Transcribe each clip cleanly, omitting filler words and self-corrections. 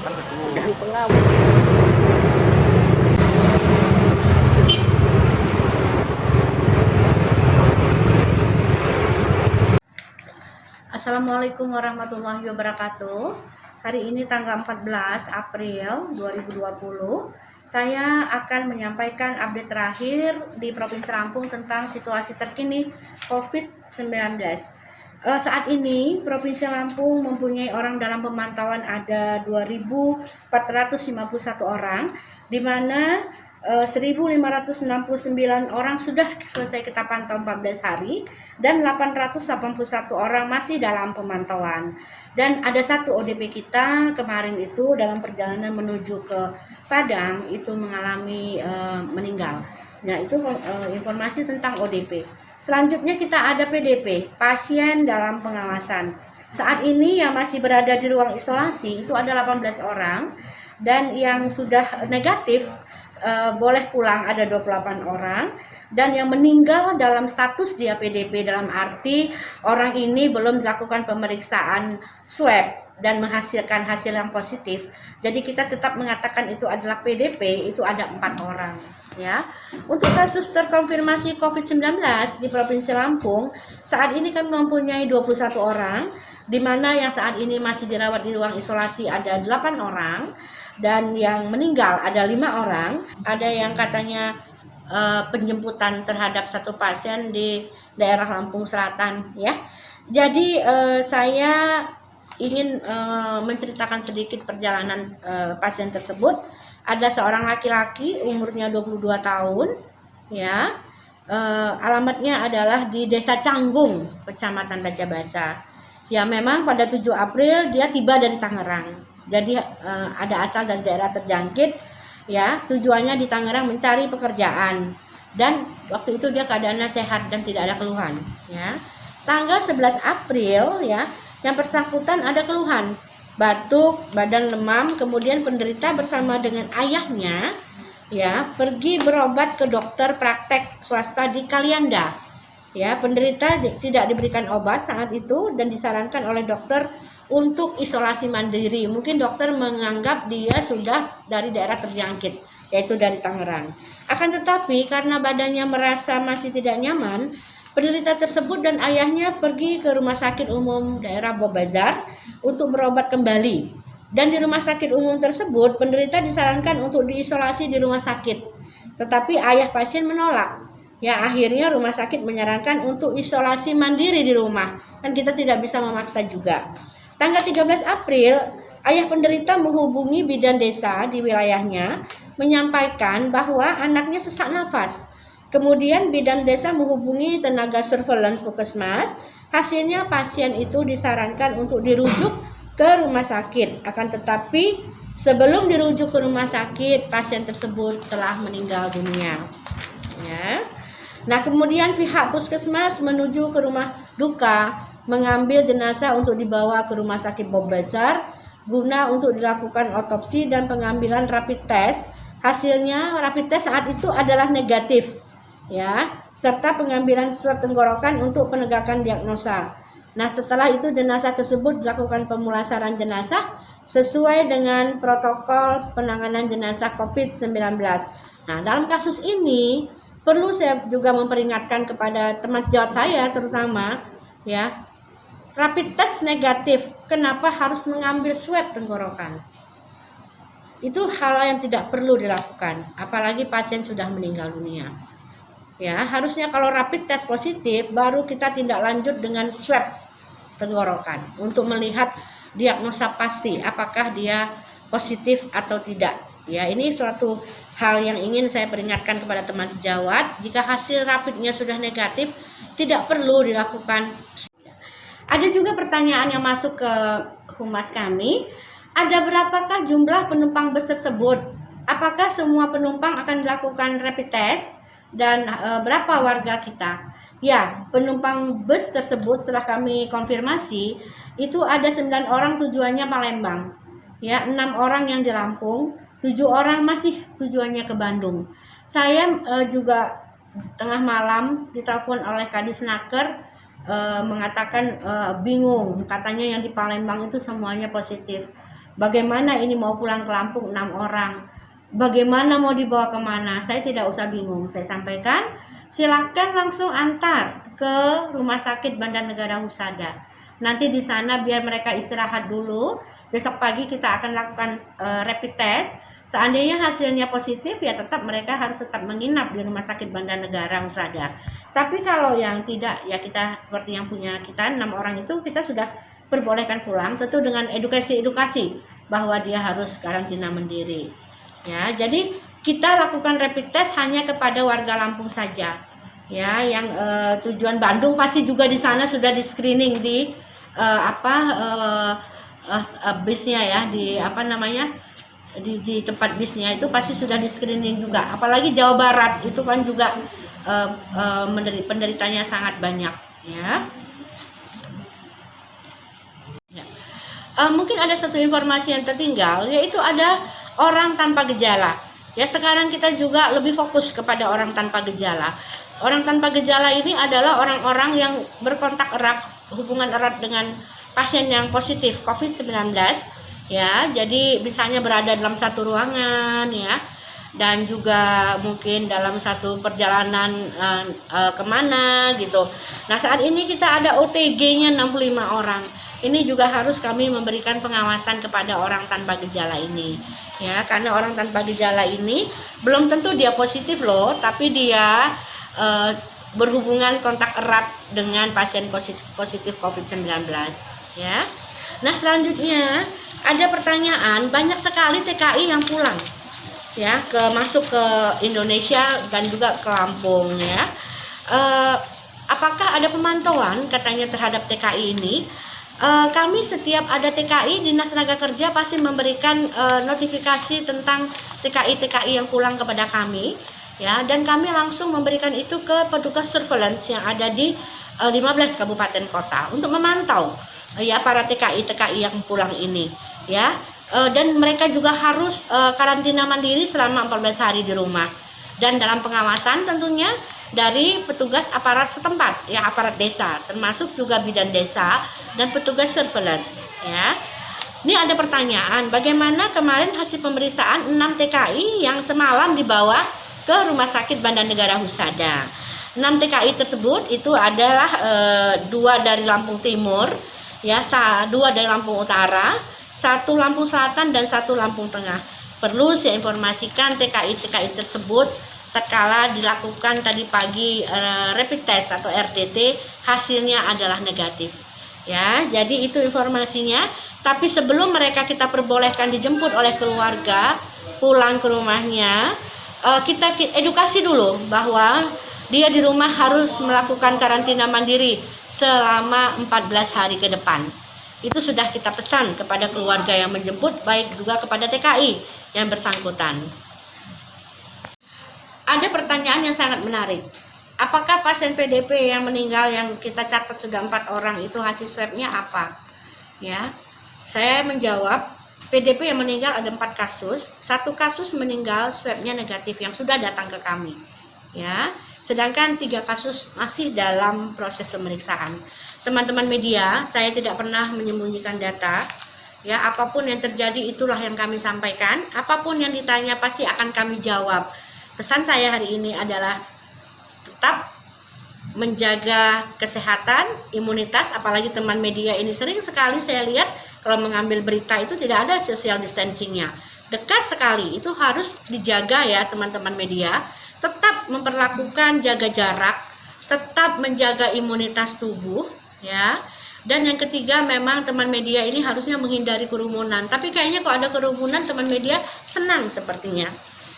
kan betul. Dan pengawas. Assalamualaikum warahmatullahi wabarakatuh. Hari ini tanggal 14 April 2020. Saya akan menyampaikan update terakhir di Provinsi Lampung tentang situasi terkini COVID-19. Saat ini Provinsi Lampung mempunyai orang dalam pemantauan ada 2.451 orang, di mana 1.569 orang sudah selesai kita pantau 14 hari dan 881 orang masih dalam pemantauan. Dan ada satu ODP kita kemarin itu dalam perjalanan menuju ke Padang itu mengalami meninggal. Nah, itu informasi tentang ODP. Selanjutnya kita ada PDP, pasien dalam pengawasan. Saat ini yang masih berada di ruang isolasi itu ada 18 orang, dan yang sudah negatif boleh pulang ada 28 orang, dan yang meninggal dalam status dia PDP dalam arti orang ini belum dilakukan pemeriksaan swab dan menghasilkan hasil yang positif. Jadi kita tetap mengatakan itu adalah PDP, itu ada 4 orang ya. Untuk kasus terkonfirmasi COVID-19 di Provinsi Lampung saat ini kami mempunyai 21 orang, di mana yang saat ini masih dirawat di ruang isolasi ada 8 orang, dan yang meninggal ada 5 orang. Ada yang katanya penjemputan terhadap satu pasien di daerah Lampung Selatan ya. Jadi saya ingin menceritakan sedikit perjalanan pasien tersebut. Ada seorang laki-laki umurnya 22 tahun ya. Alamatnya adalah di Desa Canggung, Kecamatan Raja Basa. Ya, memang pada 7 April dia tiba dari Tangerang. Jadi ada asal dari daerah terjangkit ya, tujuannya di Tangerang mencari pekerjaan, dan waktu itu dia keadaannya sehat dan tidak ada keluhan ya. Tanggal 11 April ya, yang bersangkutan ada keluhan batuk, badan lemam, kemudian penderita bersama dengan ayahnya ya pergi berobat ke dokter praktek swasta di Kalianda ya. Penderita tidak diberikan obat saat itu dan disarankan oleh dokter untuk isolasi mandiri. Mungkin dokter menganggap dia sudah dari daerah terjangkit, yaitu dari Tangerang. Akan tetapi karena badannya merasa masih tidak nyaman, penderita tersebut dan ayahnya pergi ke Rumah Sakit Umum Daerah Bobazar untuk berobat kembali. Dan di rumah sakit umum tersebut, penderita disarankan untuk diisolasi di rumah sakit. Tetapi ayah pasien menolak. Ya, akhirnya rumah sakit menyarankan untuk isolasi mandiri di rumah. Dan kita tidak bisa memaksa juga. Tanggal 13 April, ayah penderita menghubungi bidan desa di wilayahnya, menyampaikan bahwa anaknya sesak nafas. Kemudian bidan desa menghubungi tenaga surveillance puskesmas. Hasilnya pasien itu disarankan untuk dirujuk ke rumah sakit. Akan tetapi sebelum dirujuk ke rumah sakit, pasien tersebut telah meninggal dunia. Ya. Nah, kemudian pihak puskesmas menuju ke rumah duka, mengambil jenazah untuk dibawa ke Rumah Sakit Bobazar guna untuk dilakukan otopsi dan pengambilan rapid test. Hasilnya rapid test saat itu adalah negatif ya, serta pengambilan swab tenggorokan untuk penegakan diagnosa. Nah, setelah itu jenazah tersebut dilakukan pemulasaran jenazah sesuai dengan protokol penanganan jenazah COVID-19. Nah, dalam kasus ini perlu saya juga memperingatkan kepada teman sejawat saya terutama ya, rapid test negatif, kenapa harus mengambil swab tenggorokan? Itu hal yang tidak perlu dilakukan, apalagi pasien sudah meninggal dunia. Ya, harusnya kalau rapid test positif baru kita tindak lanjut dengan swab tenggorokan untuk melihat diagnosa pasti apakah dia positif atau tidak. Ya, ini suatu hal yang ingin saya peringatkan kepada teman sejawat. Jika hasil rapidnya sudah negatif, tidak perlu dilakukan. Ada juga pertanyaan yang masuk ke humas kami. Ada berapakah jumlah penumpang bus tersebut? Apakah semua penumpang akan dilakukan rapid test? Dan berapa warga kita? Ya, penumpang bus tersebut setelah kami konfirmasi itu ada 9 orang tujuannya Palembang. Ya, 6 orang yang di Lampung, 7 orang masih tujuannya ke Bandung. Saya juga tengah malam ditelepon oleh Kadisnaker mengatakan bingung, katanya yang di Palembang itu semuanya positif. Bagaimana ini mau pulang ke Lampung 6 orang? Bagaimana mau dibawa kemana? Saya tidak usah bingung. Saya sampaikan, silakan langsung antar ke Rumah Sakit Banda Negara Husada. Nanti di sana biar mereka istirahat dulu. Besok pagi kita akan lakukan rapid test. Seandainya hasilnya positif, ya mereka harus tetap menginap di Rumah Sakit Banda Negara Husada. Tapi kalau yang tidak, ya kita seperti yang punya kita 6 orang itu kita sudah perbolehkan pulang, tentu dengan edukasi bahwa dia harus karantina mandiri. Ya, jadi kita lakukan rapid test hanya kepada warga Lampung saja. Ya, yang tujuan Bandung pasti juga di sana sudah di screening di bisnya ya, di di tempat bisnya itu pasti sudah di screening juga. Apalagi Jawa Barat itu kan juga penderitanya sangat banyak ya. Mungkin ada satu informasi yang tertinggal, yaitu ada orang tanpa gejala. Ya, sekarang kita juga lebih fokus kepada orang tanpa gejala. Orang tanpa gejala ini adalah orang-orang yang berkontak erat, hubungan erat dengan pasien yang positif COVID-19. Ya, jadi misalnya berada dalam satu ruangan ya, dan juga mungkin dalam satu perjalanan kemana gitu. Nah, saat ini kita ada OTG-nya 65 orang. Ini juga harus kami memberikan pengawasan kepada orang tanpa gejala ini. Ya, karena orang tanpa gejala ini belum tentu dia positif loh, tapi dia berhubungan kontak erat dengan pasien positif COVID-19 ya. Nah, selanjutnya ada pertanyaan, banyak sekali TKI yang pulang ya masuk ke Indonesia dan juga ke Lampung ya. Apakah ada pemantauan katanya terhadap TKI ini? Kami setiap ada TKI, Dinas Tenaga Kerja pasti memberikan notifikasi tentang TKI yang pulang kepada kami ya, dan kami langsung memberikan itu ke petugas surveillance yang ada di 15 kabupaten kota untuk memantau ya para TKI yang pulang ini ya. Dan mereka juga harus karantina mandiri selama 14 hari di rumah, dan dalam pengawasan tentunya dari petugas aparat setempat ya, aparat desa, termasuk juga bidan desa dan petugas surveillance ya. Ini ada pertanyaan, bagaimana kemarin hasil pemeriksaan 6 TKI yang semalam dibawa ke Rumah Sakit Banda Negara Husada. 6 TKI tersebut itu adalah 2 dari Lampung Timur ya, 2 dari Lampung Utara, 1 Lampung Selatan, dan 1 Lampung Tengah. Perlu saya informasikan TKI tersebut tatkala dilakukan tadi pagi rapid test atau RDT, hasilnya adalah negatif ya. Jadi itu informasinya. Tapi sebelum mereka kita perbolehkan dijemput oleh keluarga pulang ke rumahnya, kita edukasi dulu bahwa dia di rumah harus melakukan karantina mandiri selama 14 hari ke depan. Itu sudah kita pesan kepada keluarga yang menjemput, baik juga kepada TKI yang bersangkutan. Ada pertanyaan yang sangat menarik. Apakah pasien PDP yang meninggal yang kita catat sudah 4 orang itu hasil swabnya apa? Ya, saya menjawab, PDP yang meninggal ada 4 kasus. 1 kasus meninggal swabnya negatif yang sudah datang ke kami. Ya, sedangkan 3 kasus masih dalam proses pemeriksaan. Teman-teman media, saya tidak pernah menyembunyikan data. Ya, apapun yang terjadi itulah yang kami sampaikan. Apapun yang ditanya pasti akan kami jawab. Pesan saya hari ini adalah tetap menjaga kesehatan, imunitas, apalagi teman media ini sering sekali saya lihat kalau mengambil berita itu tidak ada social distancingnya. Dekat sekali, itu harus dijaga ya teman-teman media. Tetap memperlakukan jaga jarak, tetap menjaga imunitas tubuh ya. Dan yang ketiga, memang teman media ini harusnya menghindari kerumunan. Tapi kayaknya kalau ada kerumunan teman media senang sepertinya.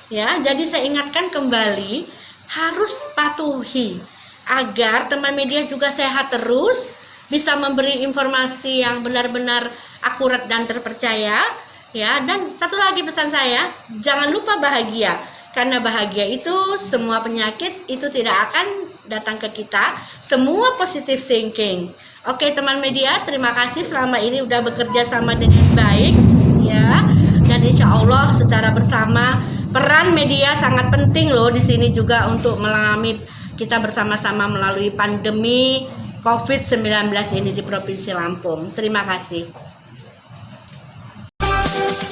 Ya, jadi saya ingatkan kembali harus patuhi agar teman media juga sehat terus, bisa memberi informasi yang benar-benar akurat dan terpercaya ya. Dan satu lagi pesan saya, jangan lupa bahagia, karena bahagia itu semua penyakit itu tidak akan datang ke kita, semua positive thinking. Oke teman media, terima kasih selama ini udah bekerja sama dengan baik ya, dan insya Allah secara bersama. Peran media sangat penting loh di sini juga untuk mengalami kita bersama-sama melalui pandemi COVID-19 ini di Provinsi Lampung. Terima kasih. kasih.